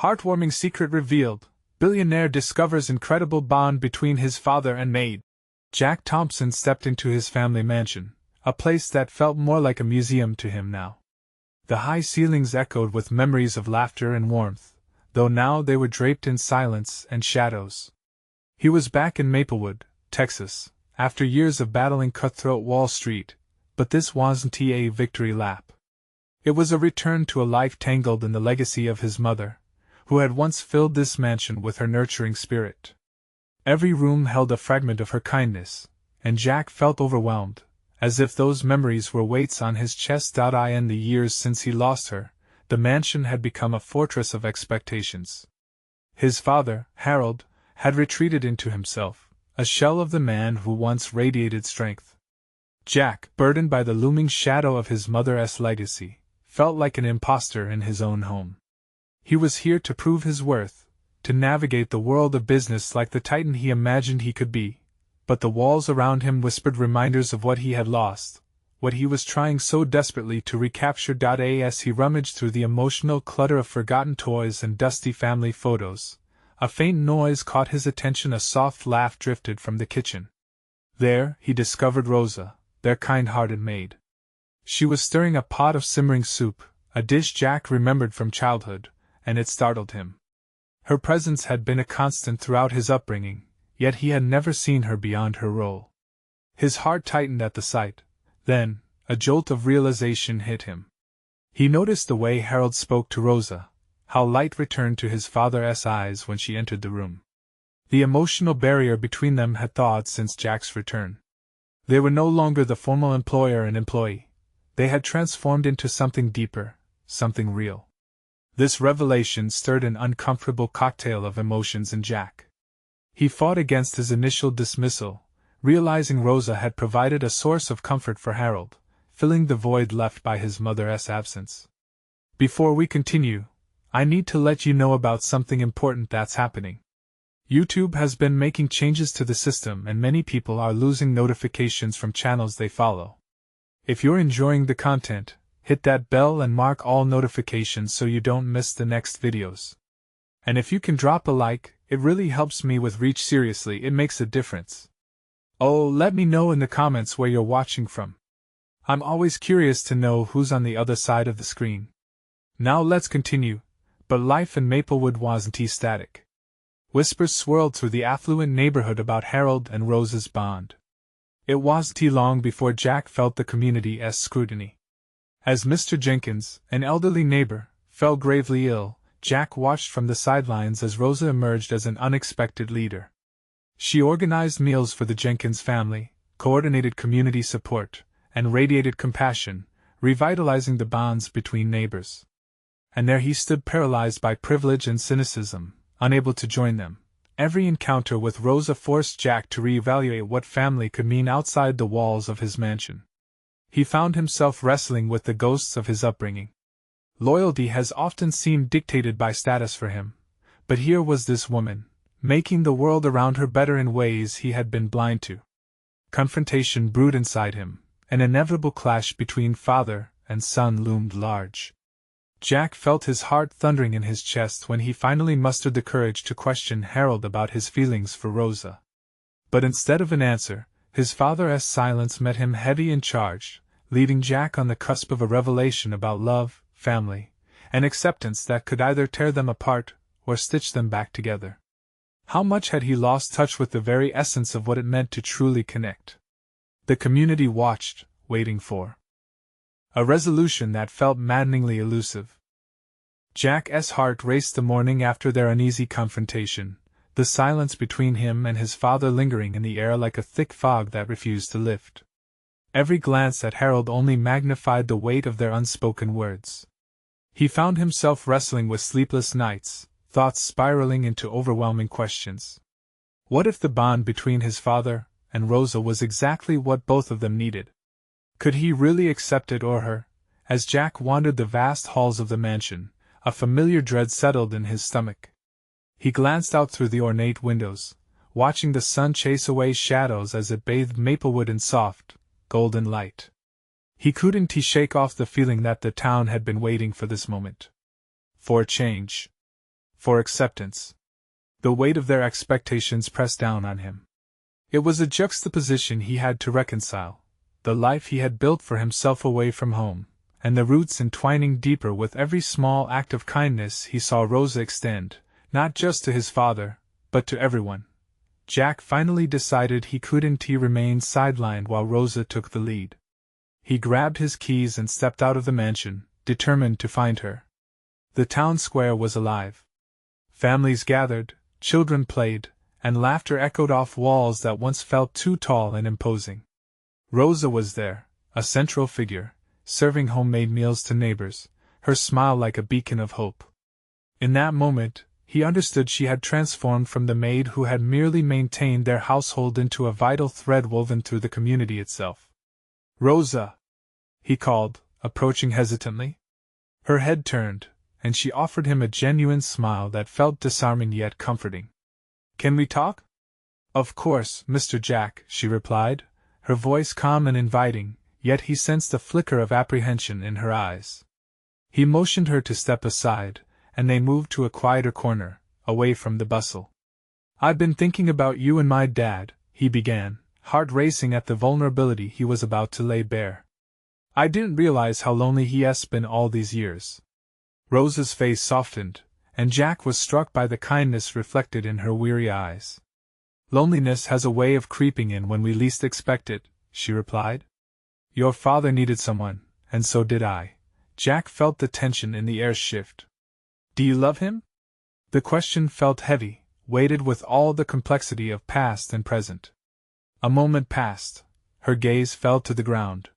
Heartwarming secret revealed. Billionaire discovers incredible bond between his father and Maid. Jack Thompson stepped into his family mansion, a place that felt more like a museum to him now. The high ceilings echoed with memories of laughter and warmth, though now they were draped in silence and shadows. He was back in Maplewood, Texas, after years of battling cutthroat Wall Street, but this wasn't a victory lap. It was a return to a life tangled in the legacy of his mother, who had once filled this mansion with her nurturing spirit. Every room held a fragment of her kindness, and Jack felt overwhelmed, as if those memories were weights on his chest. In the years since he lost her, the mansion had become a fortress of expectations. His father, Harold, had retreated into himself, a shell of the man who once radiated strength. Jack, burdened by the looming shadow of his mother's legacy, felt like an imposter in his own home. He was here to prove his worth, to navigate the world of business like the titan he imagined he could be, but the walls around him whispered reminders of what he had lost, what he was trying so desperately to recapture. As he rummaged through the emotional clutter of forgotten toys and dusty family photos, a faint noise caught his attention. A soft laugh drifted from the kitchen. There, he discovered Rosa, their kind-hearted maid. She was stirring a pot of simmering soup, a dish Jack remembered from childhood, and it startled him. Her presence had been a constant throughout his upbringing, yet he had never seen her beyond her role. His heart tightened at the sight. Then, a jolt of realization hit him. He noticed the way Harold spoke to Rosa, how light returned to his father's eyes when she entered the room. The emotional barrier between them had thawed since Jack's return. They were no longer the formal employer and employee. They had transformed into something deeper, something real. This revelation stirred an uncomfortable cocktail of emotions in Jack. He fought against his initial dismissal, realizing Rosa had provided a source of comfort for Harold, filling the void left by his mother's absence. Before we continue, I need to let you know about something important that's happening. YouTube has been making changes to the system and many people are losing notifications from channels they follow. If you're enjoying the content, hit that bell and mark all notifications so you don't miss the next videos. And if you can drop a like, it really helps me with reach. Seriously, it makes a difference. Oh, let me know in the comments where you're watching from. I'm always curious to know who's on the other side of the screen. Now let's continue, but life in Maplewood wasn't static. Whispers swirled through the affluent neighborhood about Harold and Rosa's bond. It wasn't long before Jack felt the community's scrutiny. As Mr. Jenkins, an elderly neighbor, fell gravely ill, Jack watched from the sidelines as Rosa emerged as an unexpected leader. She organized meals for the Jenkins family, coordinated community support, and radiated compassion, revitalizing the bonds between neighbors. And there he stood, paralyzed by privilege and cynicism, unable to join them. Every encounter with Rosa forced Jack to reevaluate what family could mean outside the walls of his mansion. He found himself wrestling with the ghosts of his upbringing. Loyalty has often seemed dictated by status for him, but here was this woman, making the world around her better in ways he had been blind to. Confrontation brewed inside him, an inevitable clash between father and son loomed large. Jack felt his heart thundering in his chest when he finally mustered the courage to question Harold about his feelings for Rosa. But instead of an answer, his father's silence met him heavy and charged, leaving Jack on the cusp of a revelation about love, family, and acceptance that could either tear them apart or stitch them back together. How much had he lost touch with the very essence of what it meant to truly connect? The community watched, waiting for a resolution that felt maddeningly elusive. Jack's heart raced the morning after their uneasy confrontation, the silence between him and his father lingering in the air like a thick fog that refused to lift. Every glance at Harold only magnified the weight of their unspoken words. He found himself wrestling with sleepless nights, thoughts spiraling into overwhelming questions. What if the bond between his father and Rosa was exactly what both of them needed? Could he really accept it or her? As Jack wandered the vast halls of the mansion, a familiar dread settled in his stomach. He glanced out through the ornate windows, watching the sun chase away shadows as it bathed Maplewood in soft, golden light. He couldn't shake off the feeling that the town had been waiting for this moment. For a change. for acceptance. The weight of their expectations pressed down on him. It was a juxtaposition he had to reconcile, the life he had built for himself away from home, and the roots entwining deeper with every small act of kindness he saw Rosa extend, not just to his father, but to everyone. Jack finally decided he couldn't remain sidelined while Rosa took the lead. He grabbed his keys and stepped out of the mansion, determined to find her. The town square was alive. Families gathered, children played, and laughter echoed off walls that once felt too tall and imposing. Rosa was there, a central figure, serving homemade meals to neighbors, her smile like a beacon of hope. In that moment, he understood she had transformed from the maid who had merely maintained their household into a vital thread woven through the community itself. "Rosa!" he called, approaching hesitantly. Her head turned, and she offered him a genuine smile that felt disarming yet comforting. "Can we talk?" "Of course, Mr. Jack," she replied, her voice calm and inviting, yet he sensed a flicker of apprehension in her eyes. He motioned her to step aside, and they moved to a quieter corner, away from the bustle. "I've been thinking about you and my dad," he began, heart racing at the vulnerability he was about to lay bare. "I didn't realize how lonely he's been all these years." Rosa's face softened, and Jack was struck by the kindness reflected in her weary eyes. "Loneliness has a way of creeping in when we least expect it," she replied. "Your father needed someone, and so did I." Jack felt the tension in the air shift. "Do you love him?" The question felt heavy, weighted with all the complexity of past and present. A moment passed. Her gaze fell to the ground.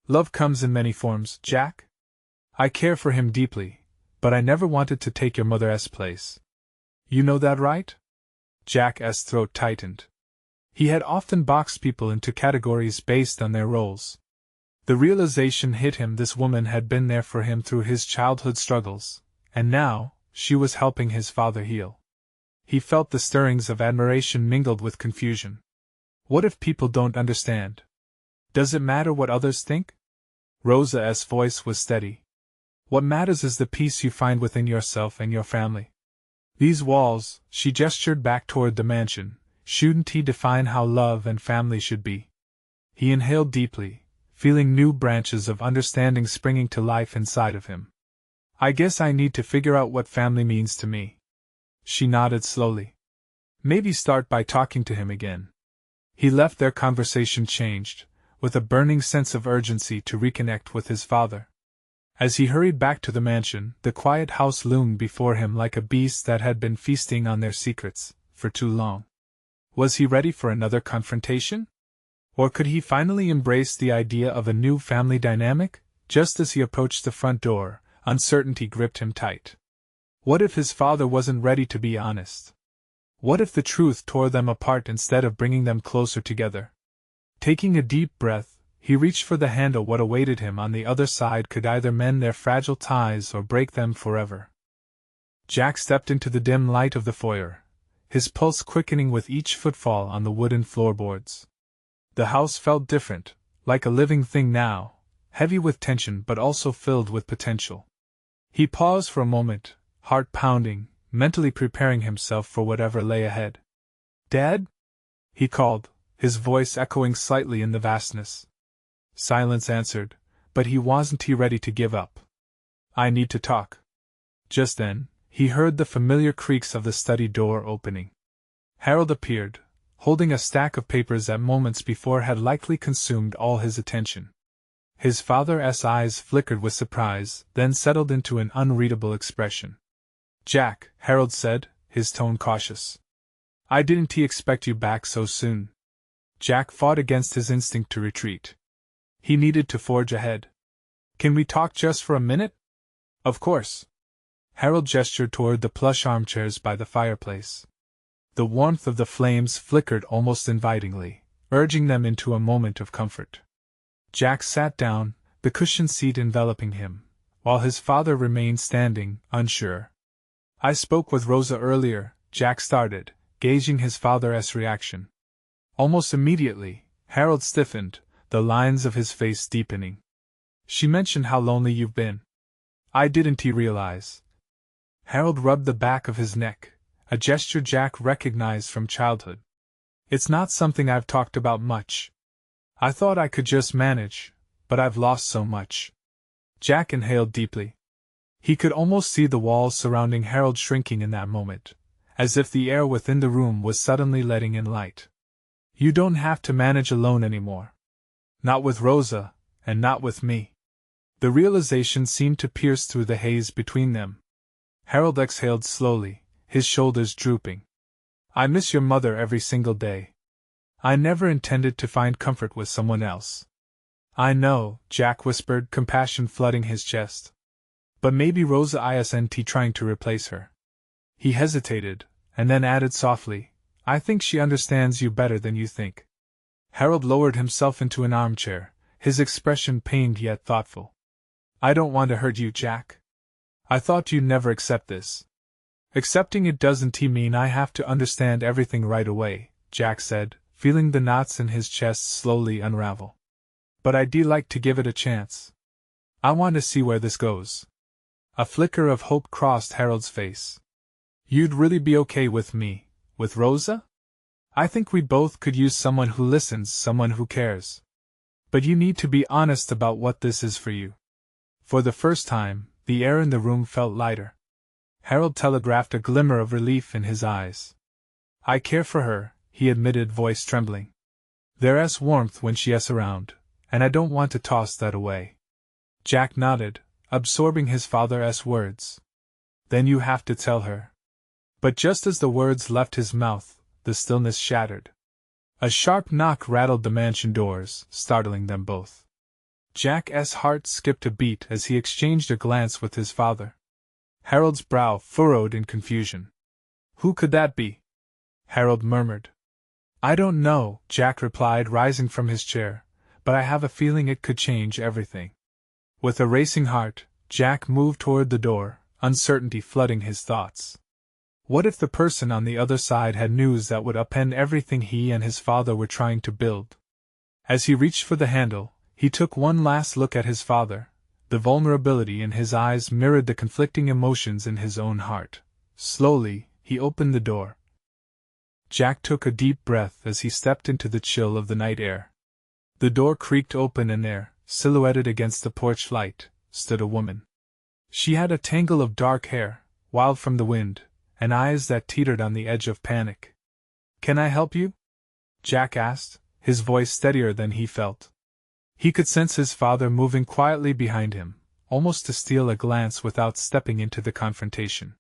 "Love comes in many forms, Jack. I care for him deeply, but I never wanted to take your mother's place. You know that, right?" Jack's throat tightened. He had often boxed people into categories based on their roles. The realization hit him this woman had been there for him through his childhood struggles, and now, she was helping his father heal. He felt the stirrings of admiration mingled with confusion. What if people don't understand? Does it matter what others think? Rosa's voice was steady. What matters is the peace you find within yourself and your family. These walls, she gestured back toward the mansion, shouldn't define how love and family should be. He inhaled deeply, feeling new branches of understanding springing to life inside of him. "I guess I need to figure out what family means to me." She nodded slowly. "Maybe start by talking to him again." He left their conversation changed, with a burning sense of urgency to reconnect with his father. As he hurried back to the mansion, the quiet house loomed before him like a beast that had been feasting on their secrets for too long. Was he ready for another confrontation? Or could he finally embrace the idea of a new family dynamic? Just as he approached the front door, uncertainty gripped him tight. What if his father wasn't ready to be honest? What if the truth tore them apart instead of bringing them closer together? Taking a deep breath, he reached for the handle. What awaited him on the other side could either mend their fragile ties or break them forever. Jack stepped into the dim light of the foyer, his pulse quickening with each footfall on the wooden floorboards. The house felt different, like a living thing now, heavy with tension but also filled with potential. He paused for a moment, heart pounding, mentally preparing himself for whatever lay ahead. "Dad?" he called, his voice echoing slightly in the vastness. Silence answered, but he wasn't ready to give up. "I need to talk." Just then, he heard the familiar creaks of the study door opening. Harold appeared, holding a stack of papers that moments before had likely consumed all his attention. His father's eyes flickered with surprise, then settled into an unreadable expression. "Jack," Harold said, his tone cautious. "I didn't expect you back so soon." Jack fought against his instinct to retreat. He needed to forge ahead. "Can we talk just for a minute?" "Of course." Harold gestured toward the plush armchairs by the fireplace. The warmth of the flames flickered almost invitingly, urging them into a moment of comfort. Jack sat down, the cushioned seat enveloping him, while his father remained standing, unsure. "I spoke with Rosa earlier," Jack started, gauging his father's reaction. Almost immediately, Harold stiffened, the lines of his face deepening. "She mentioned how lonely you've been." "I didn't realize." Harold rubbed the back of his neck, a gesture Jack recognized from childhood. It's not something I've talked about much. I thought I could just manage, but I've lost so much. Jack inhaled deeply. He could almost see the walls surrounding Harold shrinking in that moment, as if the air within the room was suddenly letting in light. You don't have to manage alone anymore. Not with Rosa, and not with me. The realization seemed to pierce through the haze between them. Harold exhaled slowly, his shoulders drooping. I miss your mother every single day. I never intended to find comfort with someone else. I know, Jack whispered, compassion flooding his chest. But maybe Rosa isn't trying to replace her. He hesitated, and then added softly, I think she understands you better than you think. Harold lowered himself into an armchair, his expression pained yet thoughtful. I don't want to hurt you, Jack. I thought you'd never accept this. Accepting it doesn't mean I have to understand everything right away, Jack said, feeling the knots in his chest slowly unravel. But I'd like to give it a chance. I want to see where this goes. A flicker of hope crossed Harold's face. You'd really be okay with me, with Rosa? I think we both could use someone who listens, someone who cares. But you need to be honest about what this is for you. For the first time, the air in the room felt lighter. Harold telegraphed a glimmer of relief in his eyes. I care for her, he admitted, voice trembling. There's warmth when she's around, and I don't want to toss that away. Jack nodded, absorbing his father's words. Then you have to tell her. But just as the words left his mouth, the stillness shattered. A sharp knock rattled the mansion doors, startling them both. Jack's heart skipped a beat as he exchanged a glance with his father. Harold's brow furrowed in confusion. Who could that be? Harold murmured. I don't know, Jack replied, rising from his chair, but I have a feeling it could change everything. With a racing heart, Jack moved toward the door, uncertainty flooding his thoughts. What if the person on the other side had news that would upend everything he and his father were trying to build? As he reached for the handle, he took one last look at his father. The vulnerability in his eyes mirrored the conflicting emotions in his own heart. Slowly, he opened the door. Jack took a deep breath as he stepped into the chill of the night air. The door creaked open and there, silhouetted against the porch light, stood a woman. She had a tangle of dark hair, wild from the wind, and eyes that teetered on the edge of panic. Can I help you? Jack asked, his voice steadier than he felt. He could sense his father moving quietly behind him, almost to steal a glance without stepping into the confrontation.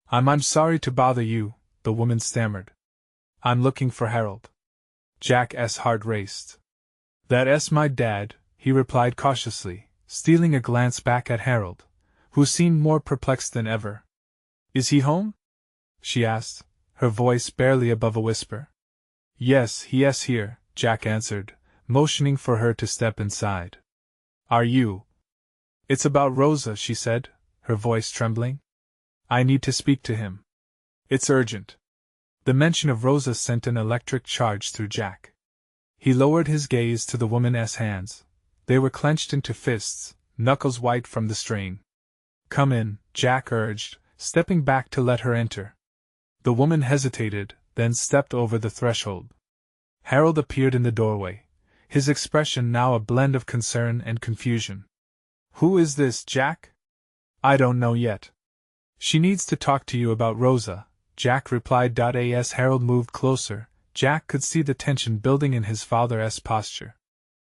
I'm sorry to bother you, the woman stammered. I'm looking for Harold. Jack's heart raced. That's my dad, he replied cautiously, stealing a glance back at Harold, who seemed more perplexed than ever. Is he home? She asked, her voice barely above a whisper. Yes, he's here, Jack answered, motioning for her to step inside. Are you? It's about Rosa, she said, her voice trembling. I need to speak to him. It's urgent. The mention of Rosa sent an electric charge through Jack. He lowered his gaze to the woman's hands. They were clenched into fists, knuckles white from the strain. Come in, Jack urged, stepping back to let her enter. The woman hesitated, then stepped over the threshold. Harold appeared in the doorway, his expression now a blend of concern and confusion. Who is this, Jack? I don't know yet. She needs to talk to you about Rosa, Jack replied. As Harold moved closer, Jack could see the tension building in his father's posture.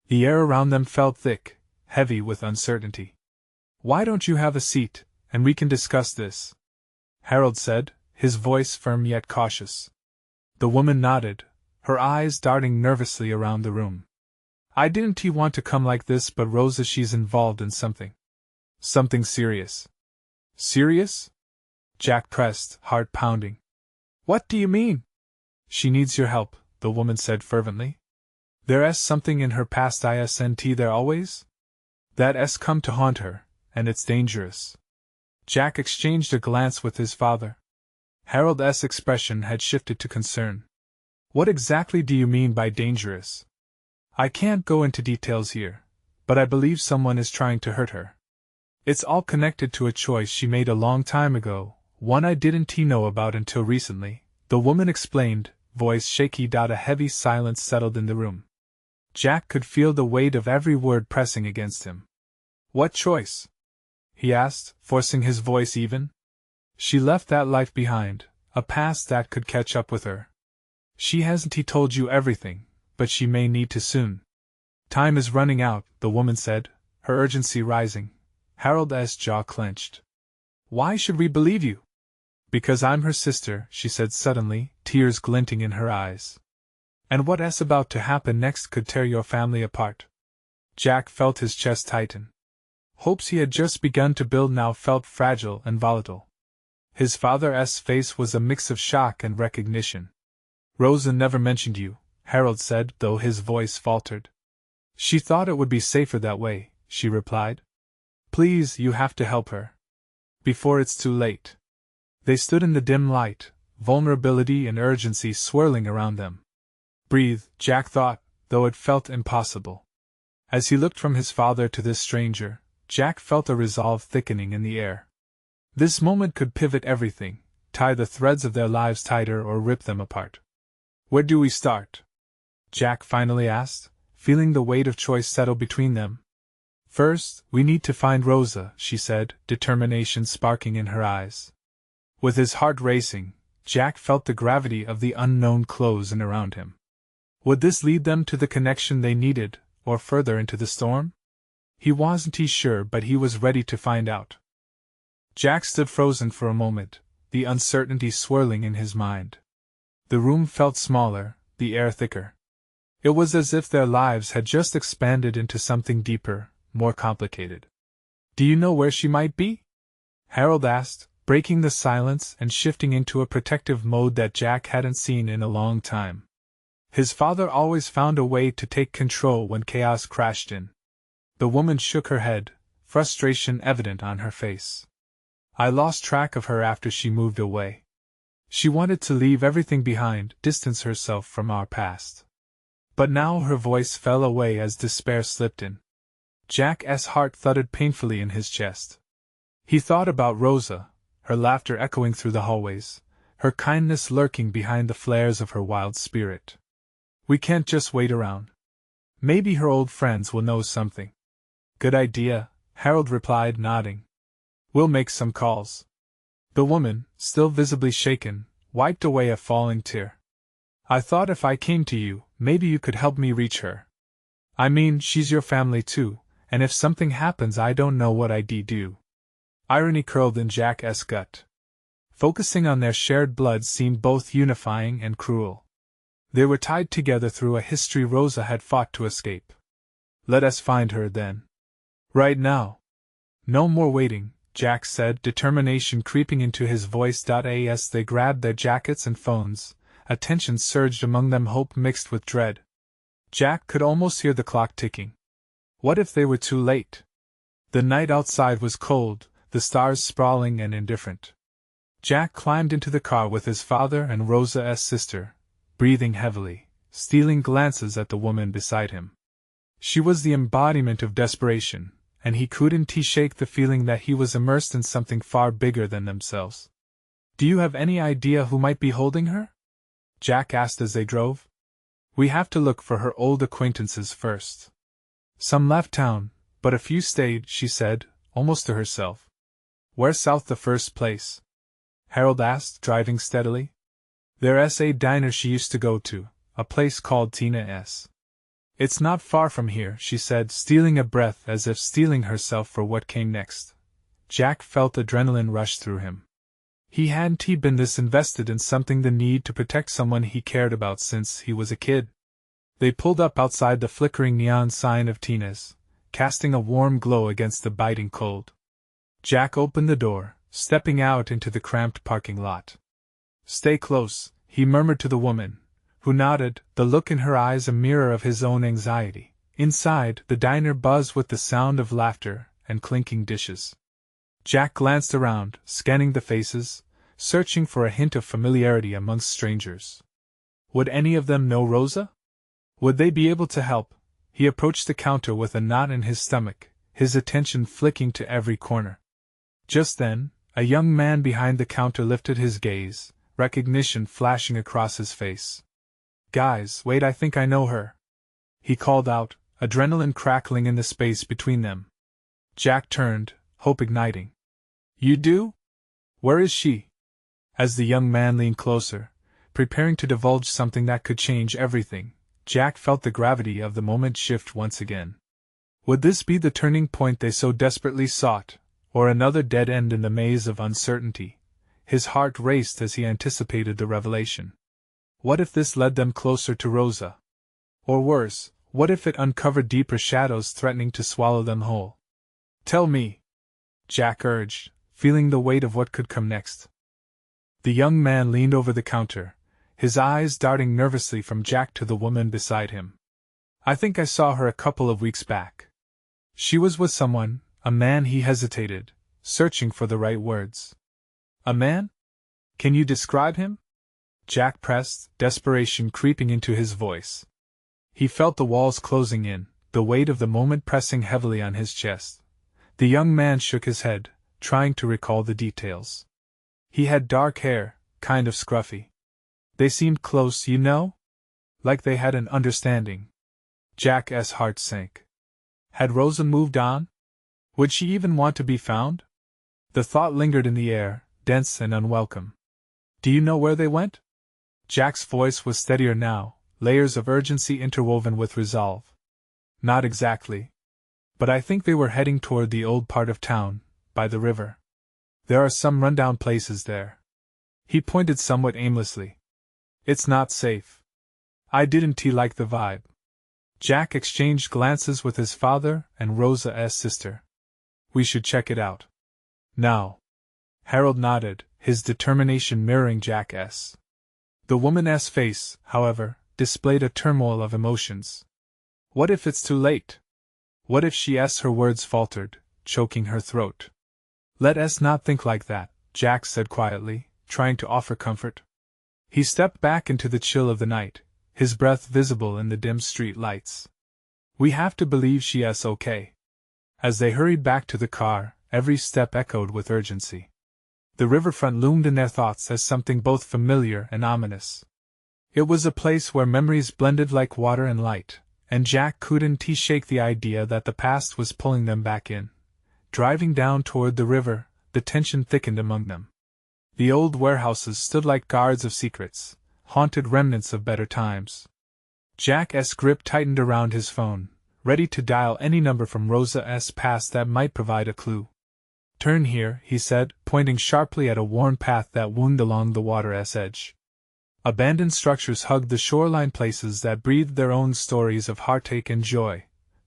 The air around them felt thick, heavy with uncertainty. Why don't you have a seat, and we can discuss this? Harold said, his voice firm yet cautious. The woman nodded, her eyes darting nervously around the room. I didn't want to come like this, but Rosa, she's involved in something. Something serious. Serious? Jack pressed, heart pounding. What do you mean? She needs your help, the woman said fervently. There's something in her past isn't there always? That's come to haunt her, and it's dangerous. Jack exchanged a glance with his father. Harold's expression had shifted to concern. What exactly do you mean by dangerous? I can't go into details here, but I believe someone is trying to hurt her. It's all connected to a choice she made a long time ago, one I didn't know about until recently, the woman explained, voice shaky. A heavy silence settled in the room. Jack could feel the weight of every word pressing against him. What choice? He asked, forcing his voice even. She left that life behind, a past that could catch up with her. She hasn't told you everything, but she may need to soon. Time is running out, the woman said, her urgency rising. Harold's jaw clenched. Why should we believe you? Because I'm her sister, she said suddenly, tears glinting in her eyes. And what's about to happen next could tear your family apart. Jack felt his chest tighten. Hopes he had just begun to build now felt fragile and volatile. His father's face was a mix of shock and recognition. Rosa never mentioned you, Harold said, though his voice faltered. She thought it would be safer that way, she replied. Please, you have to help her. Before it's too late. They stood in the dim light, vulnerability and urgency swirling around them. Breathe, Jack thought, though it felt impossible. As he looked from his father to this stranger, Jack felt a resolve thickening in the air. This moment could pivot everything, tie the threads of their lives tighter or rip them apart. Where do we start? Jack finally asked, feeling the weight of choice settle between them. First, we need to find Rosa, she said, determination sparking in her eyes. With his heart racing, Jack felt the gravity of the unknown close in around him. Would this lead them to the connection they needed, or further into the storm? He wasn't sure, but he was ready to find out. Jack stood frozen for a moment, the uncertainty swirling in his mind. The room felt smaller, the air thicker. It was as if their lives had just expanded into something deeper, more complicated. Do you know where she might be? Harold asked, breaking the silence and shifting into a protective mode that Jack hadn't seen in a long time. His father always found a way to take control when chaos crashed in. The woman shook her head, frustration evident on her face. I lost track of her after she moved away. She wanted to leave everything behind, distance herself from our past. But now her voice fell away as despair slipped in. Jack's heart thudded painfully in his chest. He thought about Rosa, her laughter echoing through the hallways, her kindness lurking behind the flares of her wild spirit. We can't just wait around. Maybe her old friends will know something. Good idea, Harold replied, nodding. We'll make some calls. The woman, still visibly shaken, wiped away a falling tear. I thought if I came to you, maybe you could help me reach her. I mean, she's your family too, and if something happens I don't know what I'd do. Irony curled in Jack's gut. Focusing on their shared blood seemed both unifying and cruel. They were tied together through a history Rosa had fought to escape. Let us find her then. Right now. No more waiting, Jack said, determination creeping into his voice. As they grabbed their jackets and phones, a tension surged among them, hope mixed with dread. Jack could almost hear the clock ticking. What if they were too late? The night outside was cold, the stars sprawling and indifferent. Jack climbed into the car with his father and Rosa's sister, breathing heavily, stealing glances at the woman beside him. She was the embodiment of desperation, and he couldn't shake the feeling that he was immersed in something far bigger than themselves. Do you have any idea who might be holding her? Jack asked as they drove. We have to look for her old acquaintances first. Some left town, but a few stayed, she said, almost to herself. Where's south the first place? Harold asked, driving steadily. There's a diner she used to go to, a place called Tina's. It's not far from here, she said, stealing a breath as if steeling herself for what came next. Jack felt adrenaline rush through him. He hadn't been this invested in something, the need to protect someone he cared about, since he was a kid. They pulled up outside the flickering neon sign of Tina's, casting a warm glow against the biting cold. Jack opened the door, stepping out into the cramped parking lot. Stay close, he murmured to the woman, who nodded, the look in her eyes a mirror of his own anxiety. Inside, the diner buzzed with the sound of laughter and clinking dishes. Jack glanced around, scanning the faces, searching for a hint of familiarity amongst strangers. Would any of them know Rosa? Would they be able to help? He approached the counter with a knot in his stomach, his attention flicking to every corner. Just then, A young man behind the counter lifted his gaze, recognition flashing across his face. Guys, wait, I think I know her, he called out, adrenaline crackling in the space between them. Jack turned, hope igniting. You do? Where is she? As the young man leaned closer, preparing to divulge something that could change everything, Jack felt the gravity of the moment shift once again. Would this be the turning point they so desperately sought, or another dead end in the maze of uncertainty? His heart raced as he anticipated the revelation. What if this led them closer to Rosa? Or worse, what if it uncovered deeper shadows threatening to swallow them whole? Tell me, Jack urged, feeling the weight of what could come next. The young man leaned over the counter, his eyes darting nervously from Jack to the woman beside him. I think I saw her a couple of weeks back. She was with someone, a man. He hesitated, searching for the right words. A man? Can you describe him? Jack pressed, desperation creeping into his voice. He felt the walls closing in, the weight of the moment pressing heavily on his chest. The young man shook his head, trying to recall the details. He had dark hair, kind of scruffy. They seemed close, you know? Like they had an understanding. Jack's heart sank. Had Rosa moved on? Would she even want to be found? The thought lingered in the air, dense and unwelcome. Do you know where they went? Jack's voice was steadier now, layers of urgency interwoven with resolve. Not exactly. But I think they were heading toward the old part of town, by the river. There are some rundown places there. He pointed somewhat aimlessly. It's not safe. I didn't like the vibe. Jack exchanged glances with his father and Rosa's sister. We should check it out. Now. Harold nodded, his determination mirroring Jack's. The woman's face, however, displayed a turmoil of emotions. What if it's too late? What if her words faltered, choking her throat? Let us not think like that, Jack said quietly, trying to offer comfort. He stepped back into the chill of the night, his breath visible in the dim street lights. We have to believe she's okay. As they hurried back to the car, every step echoed with urgency. The riverfront loomed in their thoughts as something both familiar and ominous. It was a place where memories blended like water and light, and Jack couldn't shake the idea that the past was pulling them back in. Driving down toward the river, the tension thickened among them. The old warehouses stood like guards of secrets, haunted remnants of better times. Jack's grip tightened around his phone, ready to dial any number from Rosa's past that might provide a clue. Turn here, he said, pointing sharply at a worn path that wound along the water's edge. Abandoned structures hugged the shoreline, places that breathed their own stories of heartache and joy.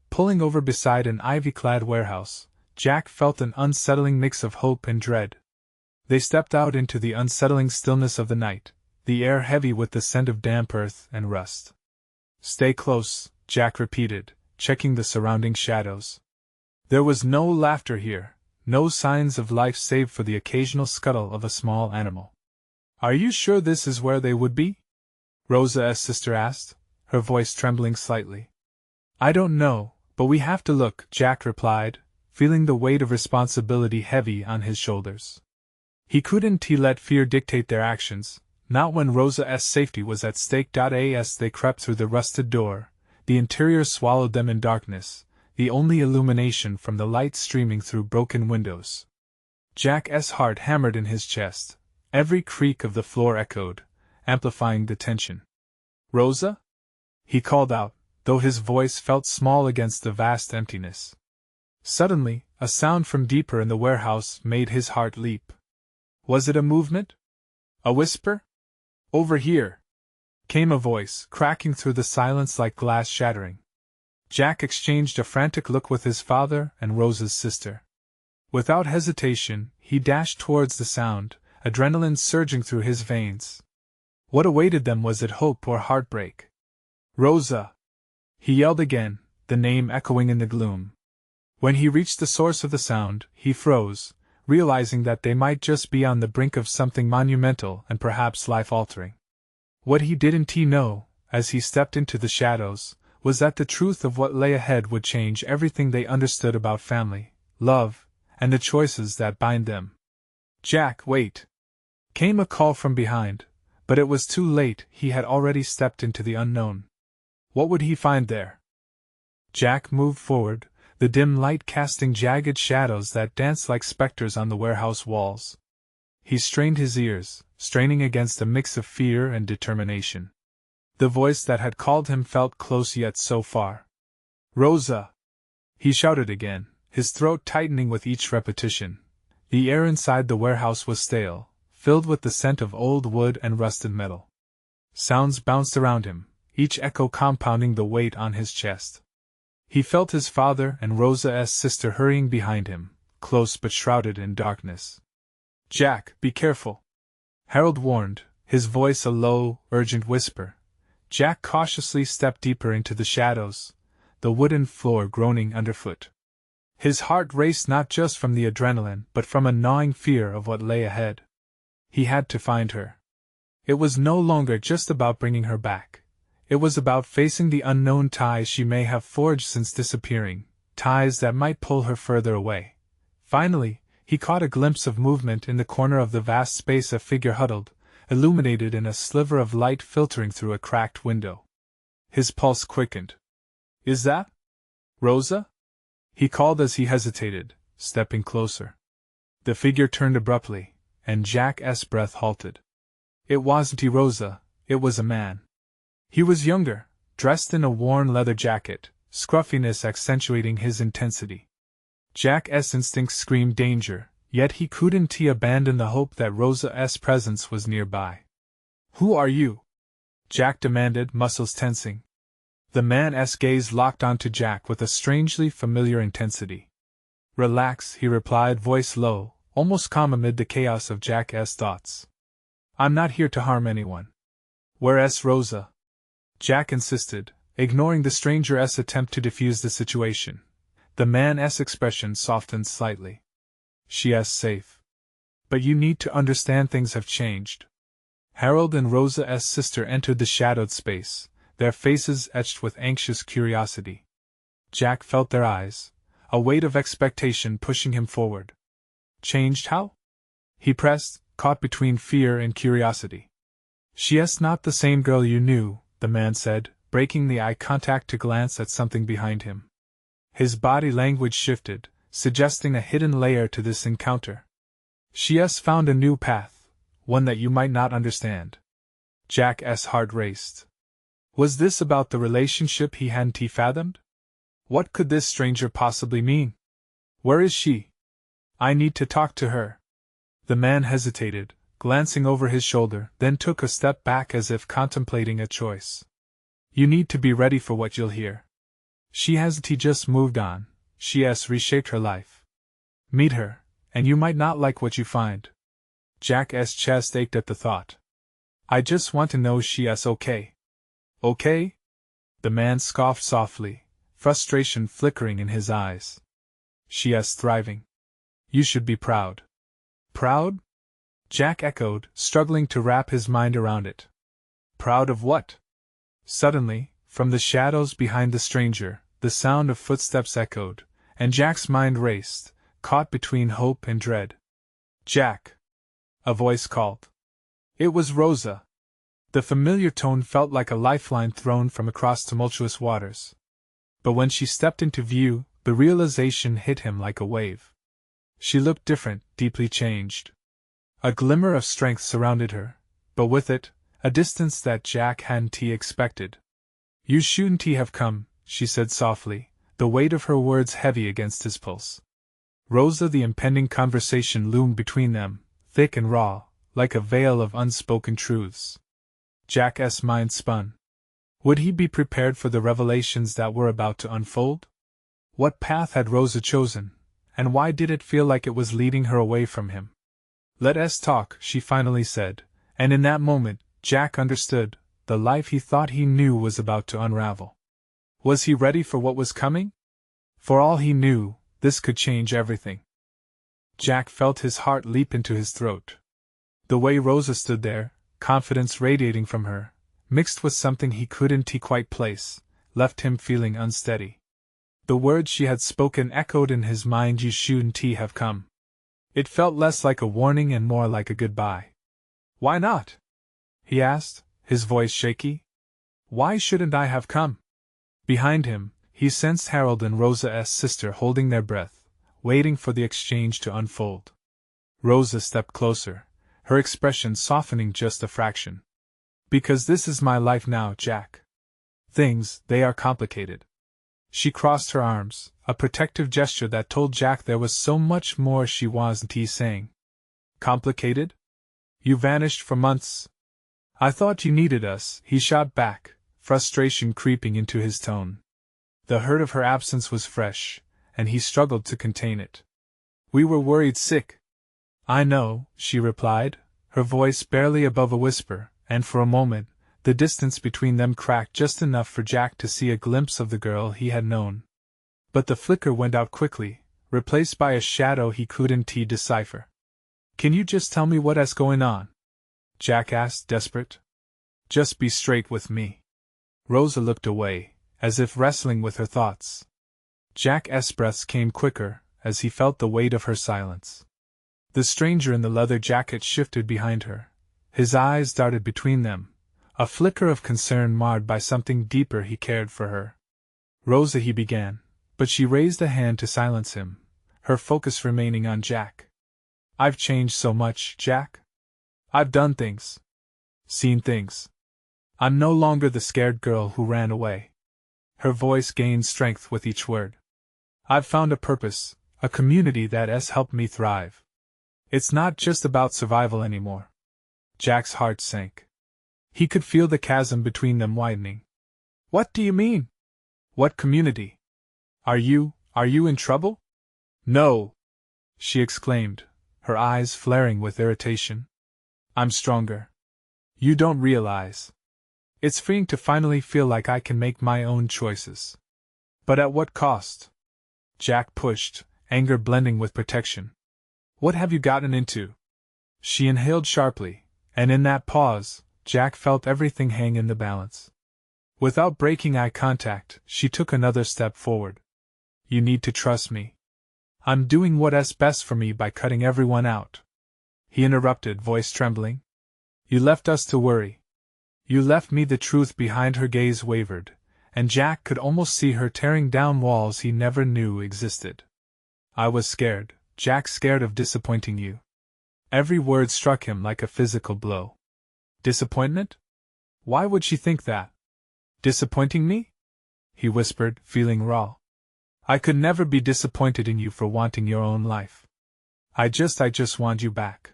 Pulling over beside an ivy-clad warehouse, Jack felt an unsettling mix of hope and dread. They stepped out into the unsettling stillness of the night, the air heavy with the scent of damp earth and rust. Stay close, Jack repeated, checking the surrounding shadows. There was no laughter here, no signs of life save for the occasional scuttle of a small animal. Are you sure this is where they would be? Rosa's sister asked, her voice trembling slightly. I don't know, but we have to look, Jack replied, feeling the weight of responsibility heavy on his shoulders. He couldn't let fear dictate their actions, not when Rosa's safety was at stake. As they crept through the rusted door, the interior swallowed them in darkness, the only illumination from the light streaming through broken windows. Jack's heart hammered in his chest. Every creak of the floor echoed, amplifying the tension. Rosa? He called out, though his voice felt small against the vast emptiness. Suddenly, a sound from deeper in the warehouse made his heart leap. Was it a movement? A whisper? Over here! Came a voice, cracking through the silence like glass shattering. Jack exchanged a frantic look with his father and Rosa's sister. Without hesitation, he dashed towards the sound, adrenaline surging through his veins. What awaited them? Was it hope or heartbreak? Rosa! He yelled again, the name echoing in the gloom. When he reached the source of the sound, he froze, realizing that they might just be on the brink of something monumental and perhaps life-altering. What he didn't know, as he stepped into the shadows, was that the truth of what lay ahead would change everything they understood about family, love, and the choices that bind them. Jack, wait! Came a call from behind, but it was too late, he had already stepped into the unknown. What would he find there? Jack moved forward, the dim light casting jagged shadows that danced like specters on the warehouse walls. He strained his ears, straining against a mix of fear and determination. The voice that had called him felt close yet so far. Rosa! He shouted again, his throat tightening with each repetition. The air inside the warehouse was stale, filled with the scent of old wood and rusted metal. Sounds bounced around him, each echo compounding the weight on his chest. He felt his father and Rosa's sister hurrying behind him, close but shrouded in darkness. Jack, be careful! Harold warned, his voice a low, urgent whisper. Jack cautiously stepped deeper into the shadows, the wooden floor groaning underfoot. His heart raced not just from the adrenaline but from a gnawing fear of what lay ahead. He had to find her. It was no longer just about bringing her back. It was about facing the unknown ties she may have forged since disappearing, ties that might pull her further away. Finally, he caught a glimpse of movement in the corner of the vast space, a figure huddled, illuminated in a sliver of light filtering through a cracked window. His pulse quickened. Is that Rosa? He called as he hesitated, stepping closer. The figure turned abruptly, and Jack's breath halted. It wasn't Rosa, it was a man. He was younger, dressed in a worn leather jacket, scruffiness accentuating his intensity. Jack's instincts screamed danger, yet he couldn't abandon the hope that Rosa's presence was nearby. Who are you? Jack demanded, muscles tensing. The man's gaze locked onto Jack with a strangely familiar intensity. Relax, he replied, voice low, almost calm amid the chaos of Jack's thoughts. I'm not here to harm anyone. Where's Rosa? Jack insisted, ignoring the stranger's attempt to defuse the situation. The man's expression softened slightly. She's safe. But you need to understand things have changed. Harold and Rosa's sister entered the shadowed space, their faces etched with anxious curiosity. Jack felt their eyes, a weight of expectation pushing him forward. Changed how? He pressed, caught between fear and curiosity. She's not the same girl you knew, the man said, breaking the eye contact to glance at something behind him. His body language shifted, suggesting a hidden layer to this encounter. She's found a new path, one that you might not understand. Jack's heart raced. Was this about the relationship he hadn't fathomed? What could this stranger possibly mean? Where is she? I need to talk to her. The man hesitated, glancing over his shoulder, then took a step back as if contemplating a choice. You need to be ready for what you'll hear. She hasn't just moved on, she's reshaped her life. Meet her, and you might not like what you find. Jack's chest ached at the thought. I just want to know she's okay. Okay? The man scoffed softly, frustration flickering in his eyes. She's thriving. You should be proud. Proud? Jack echoed, struggling to wrap his mind around it. Proud of what? Suddenly, from the shadows behind the stranger, the sound of footsteps echoed, and Jack's mind raced, caught between hope and dread. Jack! A voice called. It was Rosa. The familiar tone felt like a lifeline thrown from across tumultuous waters. But when she stepped into view, the realization hit him like a wave. She looked different, deeply changed. A glimmer of strength surrounded her, but with it, a distance that Jack hadn't expected. You shouldn't have come, she said softly, the weight of her words heavy against his pulse. Rosa, the impending conversation loomed between them, thick and raw, like a veil of unspoken truths. Jack's mind spun. Would he be prepared for the revelations that were about to unfold? What path had Rosa chosen, and why did it feel like it was leading her away from him? Let us talk, she finally said, and in that moment, Jack understood, the life he thought he knew was about to unravel. Was he ready for what was coming? For all he knew, this could change everything. Jack felt his heart leap into his throat. The way Rosa stood there, confidence radiating from her, mixed with something he couldn't quite place, left him feeling unsteady. The words she had spoken echoed in his mind, you shouldn't have come. It felt less like a warning and more like a goodbye. Why not? He asked, his voice shaky. Why shouldn't I have come? Behind him, he sensed Harold and Rosa's sister holding their breath, waiting for the exchange to unfold. Rosa stepped closer, her expression softening just a fraction. Because this is my life now, Jack. Things, they are complicated. She crossed her arms, a protective gesture that told Jack there was so much more she wasn't saying. Complicated? You vanished for months. I thought you needed us, he shot back, frustration creeping into his tone. The hurt of her absence was fresh, and he struggled to contain it. We were worried sick. I know, she replied, her voice barely above a whisper, and for a moment, the distance between them cracked just enough for Jack to see a glimpse of the girl he had known. But the flicker went out quickly, replaced by a shadow he couldn't decipher. Can you just tell me what's going on? Jack asked, desperate. Just be straight with me. Rosa looked away, as if wrestling with her thoughts. Jack's breaths came quicker, as he felt the weight of her silence. The stranger in the leather jacket shifted behind her. His eyes darted between them, a flicker of concern marred by something deeper. He cared for her. Rosa, he began, but she raised a hand to silence him, her focus remaining on Jack. I've changed so much, Jack. I've done things. Seen things. I'm no longer the scared girl who ran away. Her voice gained strength with each word. I've found a purpose, a community that has helped me thrive. It's not just about survival anymore. Jack's heart sank. He could feel the chasm between them widening. What do you mean? What community? Are you in trouble? No! She exclaimed, her eyes flaring with irritation. I'm stronger. You don't realize. It's freeing to finally feel like I can make my own choices. But at what cost? Jack pushed, anger blending with protection. What have you gotten into? She inhaled sharply, and in that pause, Jack felt everything hang in the balance. Without breaking eye contact, she took another step forward. You need to trust me. I'm doing what's best for me by cutting everyone out. He interrupted, voice trembling. You left us to worry. You left me. The truth behind her gaze wavered, and Jack could almost see her tearing down walls he never knew existed. I was scared, Jack, scared of disappointing you. Every word struck him like a physical blow. Disappointment? Why would she think that? Disappointing me? He whispered, feeling raw. I could never be disappointed in you for wanting your own life. I just want you back.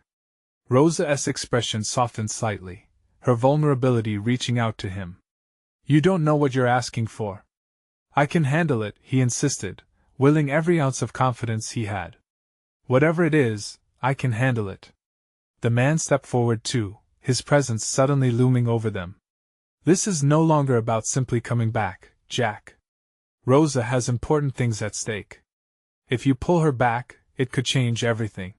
Rosa's expression softened slightly, her vulnerability reaching out to him. You don't know what you're asking for. I can handle it, he insisted, willing every ounce of confidence he had. Whatever it is, I can handle it. The man stepped forward too, his presence suddenly looming over them. This is no longer about simply coming back, Jack. Rosa has important things at stake. If you pull her back, it could change everything.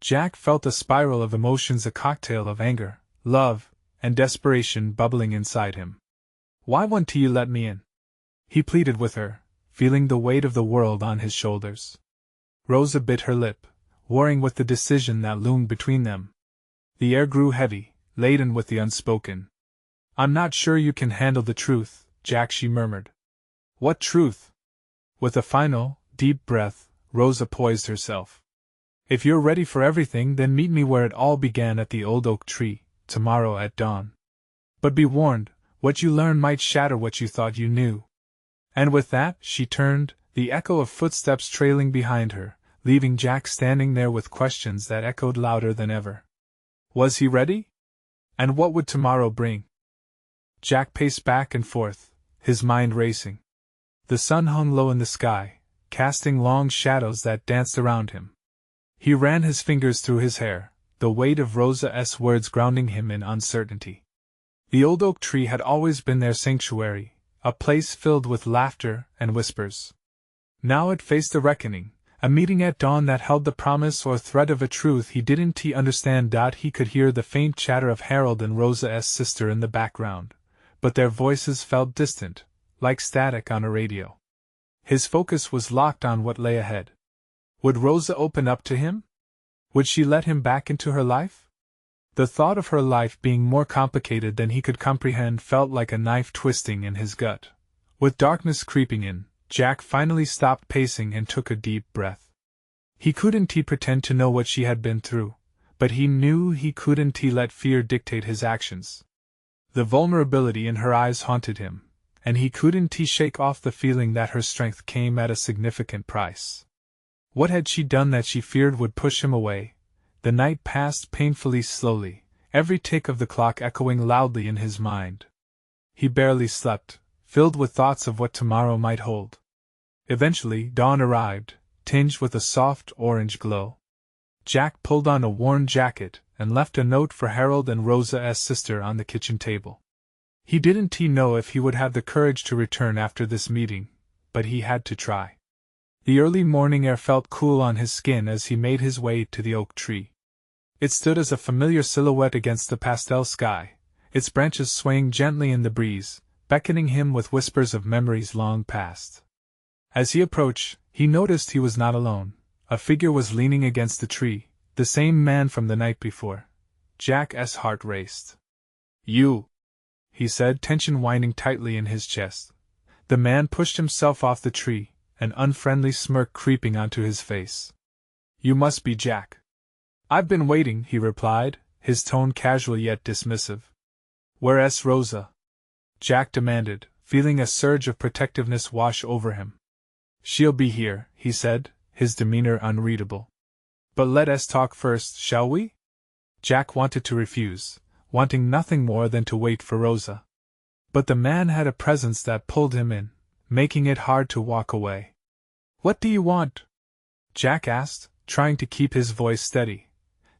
Jack felt a spiral of emotions, a cocktail of anger, love, and desperation bubbling inside him. Why won't you let me in? He pleaded with her, feeling the weight of the world on his shoulders. Rosa bit her lip, warring with the decision that loomed between them. The air grew heavy, laden with the unspoken. I'm not sure you can handle the truth, Jack, she murmured. What truth? With a final, deep breath, Rosa poised herself. If you're ready for everything, then meet me where it all began, at the old oak tree, tomorrow at dawn. But be warned, what you learn might shatter what you thought you knew. And with that, she turned, the echo of footsteps trailing behind her, leaving Jack standing there with questions that echoed louder than ever. Was he ready? And what would tomorrow bring? Jack paced back and forth, his mind racing. The sun hung low in the sky, casting long shadows that danced around him. He ran his fingers through his hair, the weight of Rosa's words grounding him in uncertainty. The old oak tree had always been their sanctuary, a place filled with laughter and whispers. Now it faced a reckoning, a meeting at dawn that held the promise or threat of a truth he didn't understand. He could hear the faint chatter of Harold and Rosa's sister in the background, but their voices felt distant, like static on a radio. His focus was locked on what lay ahead. Would Rosa open up to him? Would she let him back into her life? The thought of her life being more complicated than he could comprehend felt like a knife twisting in his gut. With darkness creeping in, Jack finally stopped pacing and took a deep breath. He couldn't pretend to know what she had been through, but he knew he couldn't let fear dictate his actions. The vulnerability in her eyes haunted him, and he couldn't shake off the feeling that her strength came at a significant price. What had she done that she feared would push him away? The night passed painfully slowly, every tick of the clock echoing loudly in his mind. He barely slept, filled with thoughts of what tomorrow might hold. Eventually, dawn arrived, tinged with a soft orange glow. Jack pulled on a worn jacket and left a note for Harold and Rosa's sister on the kitchen table. He didn't know if he would have the courage to return after this meeting, but he had to try. The early morning air felt cool on his skin as he made his way to the oak tree. It stood as a familiar silhouette against the pastel sky, its branches swaying gently in the breeze, beckoning him with whispers of memories long past. As he approached, he noticed he was not alone. A figure was leaning against the tree, the same man from the night before. Jack's heart raced. "You," he said, tension winding tightly in his chest. The man pushed himself off the tree, an unfriendly smirk creeping onto his face. "You must be Jack." "I've been waiting," he replied, his tone casual yet dismissive. "Where's Rosa?" Jack demanded, feeling a surge of protectiveness wash over him. "She'll be here," he said, his demeanor unreadable. "But let us talk first, shall we?" Jack wanted to refuse, wanting nothing more than to wait for Rosa. But the man had a presence that pulled him in, making it hard to walk away. "What do you want?" Jack asked, trying to keep his voice steady.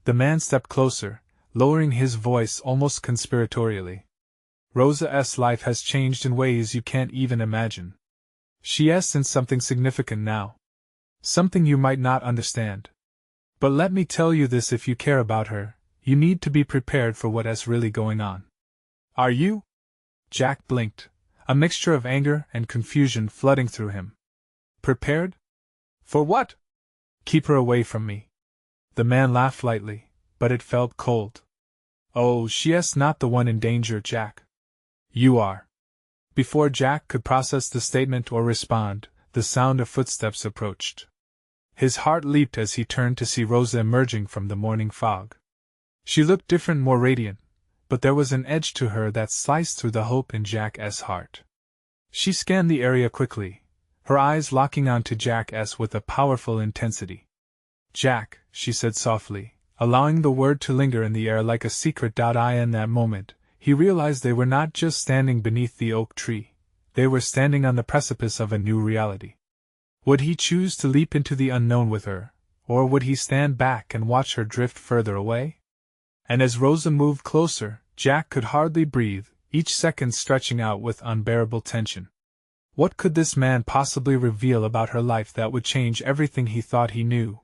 The man stepped closer, lowering his voice almost conspiratorially. "Rosa's life has changed in ways you can't even imagine. She's in something significant now. Something you might not understand. But let me tell you this, if you care about her, you need to be prepared for what's really going on." "Are you?" Jack blinked, a mixture of anger and confusion flooding through him. "Prepared? For what?" "Keep her away from me." The man laughed lightly, but it felt cold. "Oh, she's not the one in danger, Jack. You are." Before Jack could process the statement or respond, the sound of footsteps approached. His heart leaped as he turned to see Rosa emerging from the morning fog. She looked different, more radiant, but there was an edge to her that sliced through the hope in Jack's heart. She scanned the area quickly, her eyes locking onto Jack's with a powerful intensity. "Jack," she said softly, allowing the word to linger in the air like a secret. In that moment, he realized they were not just standing beneath the oak tree, they were standing on the precipice of a new reality. Would he choose to leap into the unknown with her, or would he stand back and watch her drift further away? And as Rosa moved closer, Jack could hardly breathe, each second stretching out with unbearable tension. What could this man possibly reveal about her life that would change everything he thought he knew?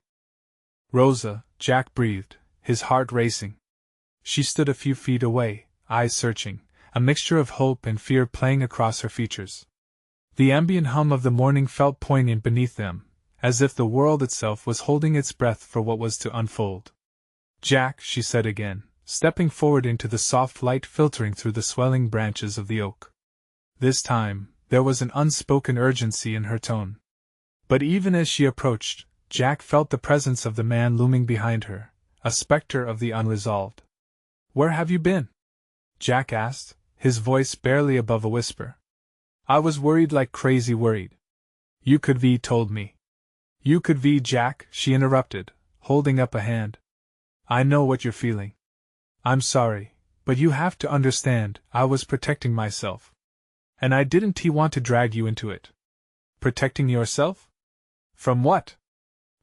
"Rosa," Jack breathed, his heart racing. She stood a few feet away, eyes searching, a mixture of hope and fear playing across her features. The ambient hum of the morning felt poignant beneath them, as if the world itself was holding its breath for what was to unfold. "Jack," she said again, stepping forward into the soft light filtering through the swelling branches of the oak. This time, there was an unspoken urgency in her tone. But even as she approached, Jack felt the presence of the man looming behind her, a specter of the unresolved. "Where have you been?" Jack asked, his voice barely above a whisper. "I was worried, like crazy worried." "You could be told me." "You could be, Jack," she interrupted, holding up a hand. "I know what you're feeling. I'm sorry, but you have to understand, I was protecting myself. And I didn't want to drag you into it." "Protecting yourself? From what?"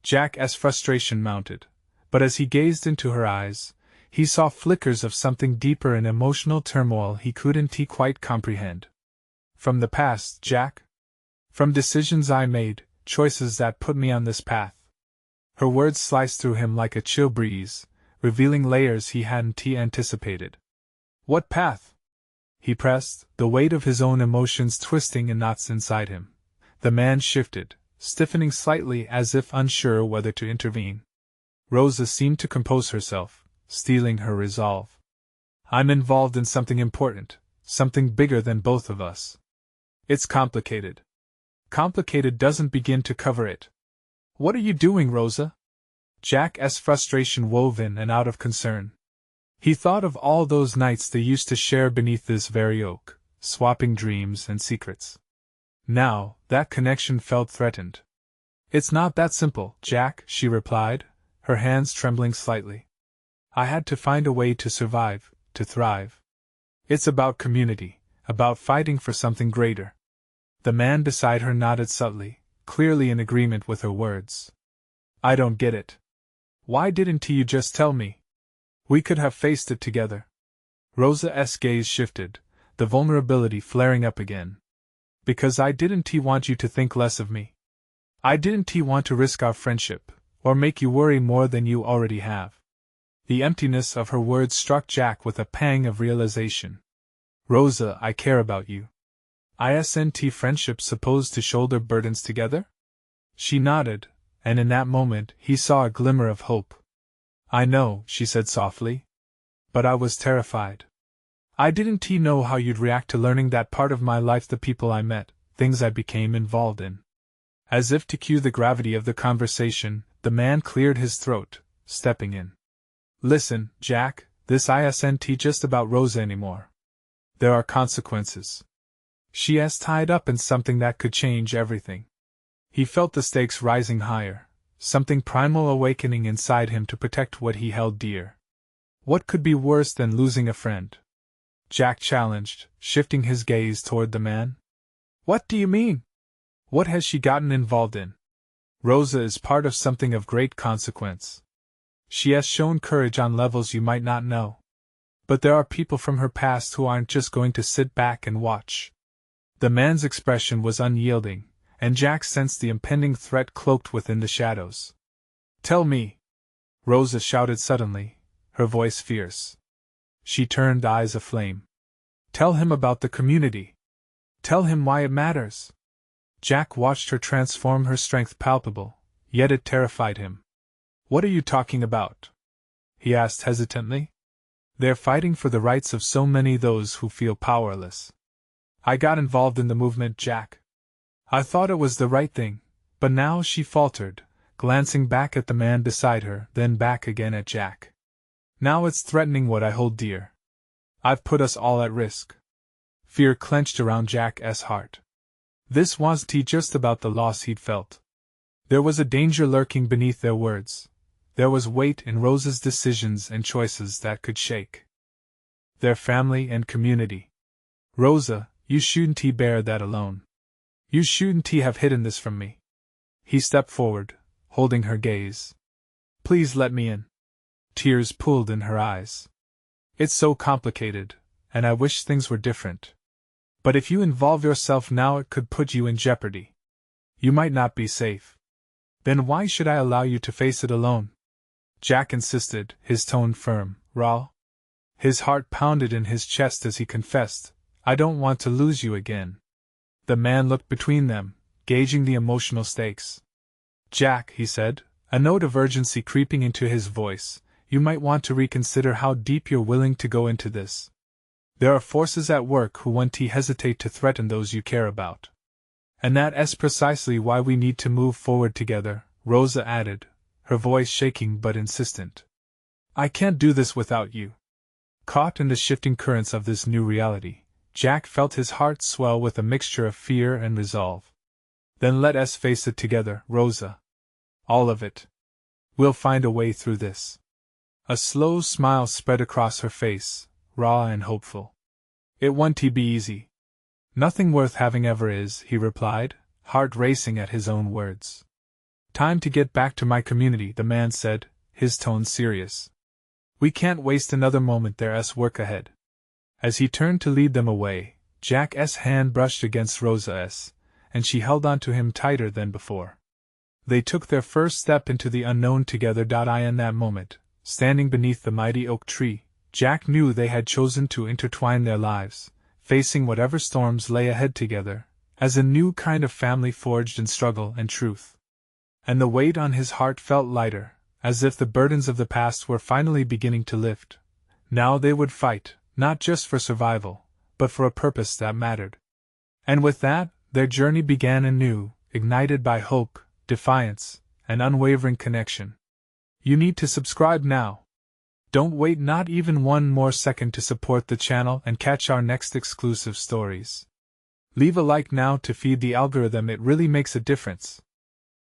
Jack's frustration mounted, but as he gazed into her eyes, he saw flickers of something deeper, in emotional turmoil he couldn't quite comprehend. "From the past, Jack. From decisions I made, choices that put me on this path." Her words sliced through him like a chill breeze, revealing layers he hadn't anticipated. "What path?" he pressed, the weight of his own emotions twisting in knots inside him. The man shifted, stiffening slightly as if unsure whether to intervene. Rosa seemed to compose herself, steeling her resolve. I'm involved in something important, something bigger than both of us. It's complicated. Complicated doesn't begin to cover it. What are you doing, Rosa? Jack's frustration wove in and out of concern. He thought of all those nights they used to share beneath this very oak, swapping dreams and secrets. Now, that connection felt threatened. It's not that simple, Jack, she replied, her hands trembling slightly. I had to find a way to survive, to thrive. It's about community, about fighting for something greater. The man beside her nodded subtly, clearly in agreement with her words. I don't get it. Why didn't you just tell me? We could have faced it together. Rosa's gaze shifted, the vulnerability flaring up again. Because I didn't want you to think less of me. I didn't want to risk our friendship, or make you worry more than you already have. The emptiness of her words struck Jack with a pang of realization. Rosa, I care about you. Isn't friendship supposed to shoulder burdens together? She nodded, and in that moment he saw a glimmer of hope. I know, she said softly. But I was terrified. I didn't know how you'd react to learning that part of my life, the people I met, things I became involved in. As if to cue the gravity of the conversation, the man cleared his throat, stepping in. Listen, Jack, this isn't just about Rosa anymore. There are consequences. She is tied up in something that could change everything. He felt the stakes rising higher, something primal awakening inside him to protect what he held dear. What could be worse than losing a friend? Jack challenged, shifting his gaze toward the man. What do you mean? What has she gotten involved in? Rosa is part of something of great consequence. She has shown courage on levels you might not know. But there are people from her past who aren't just going to sit back and watch. The man's expression was unyielding, and Jack sensed the impending threat cloaked within the shadows. Tell me! Rosa shouted suddenly, her voice fierce. She turned eyes aflame. Tell him about the community. Tell him why it matters. Jack watched her transform, her strength palpable, yet it terrified him. What are you talking about? He asked hesitantly. They're fighting for the rights of so many those who feel powerless. I got involved in the movement, Jack. I thought it was the right thing, but now, she faltered, glancing back at the man beside her, then back again at Jack. Now it's threatening what I hold dear. I've put us all at risk. Fear clenched around Jack's heart. This wasn't just about the loss he'd felt. There was a danger lurking beneath their words. There was weight in Rosa's decisions and choices that could shake their family and community. Rosa, you shouldn't bear that alone. You shouldn't have hidden this from me. He stepped forward, holding her gaze. Please let me in. Tears pooled in her eyes. It's so complicated, and I wish things were different. But if you involve yourself now, it could put you in jeopardy. You might not be safe. Then why should I allow you to face it alone? Jack insisted, his tone firm, raw. His heart pounded in his chest as he confessed, I don't want to lose you again. The man looked between them, gauging the emotional stakes. Jack, he said, a note of urgency creeping into his voice, you might want to reconsider how deep you're willing to go into this. There are forces at work who won't hesitate to threaten those you care about. And that's precisely why we need to move forward together, Rosa added, her voice shaking but insistent. I can't do this without you. Caught in the shifting currents of this new reality, Jack felt his heart swell with a mixture of fear and resolve. Then let us face it together, Rosa. All of it. We'll find a way through this. A slow smile spread across her face, raw and hopeful. It won't be easy. Nothing worth having ever is, he replied, heart racing at his own words. Time to get back to my community, the man said, his tone serious. We can't waste another moment, there's work ahead. As he turned to lead them away, Jack's hand brushed against Rosa's, and she held on to him tighter than before. They took their first step into the unknown together. In that moment, standing beneath the mighty oak tree, Jack knew they had chosen to intertwine their lives, facing whatever storms lay ahead together, as a new kind of family forged in struggle and truth. And the weight on his heart felt lighter, as if the burdens of the past were finally beginning to lift. Now they would fight, not just for survival, but for a purpose that mattered. And with that, their journey began anew, ignited by hope, defiance, and unwavering connection. You need to subscribe now. Don't wait not even one more second to support the channel and catch our next exclusive stories. Leave a like now to feed the algorithm, it really makes a difference.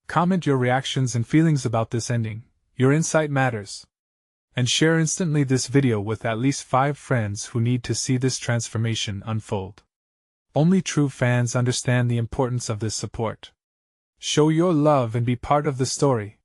Comment your reactions and feelings about this ending, your insight matters. And share instantly this video with at least 5 friends who need to see this transformation unfold. Only true fans understand the importance of this support. Show your love and be part of the story.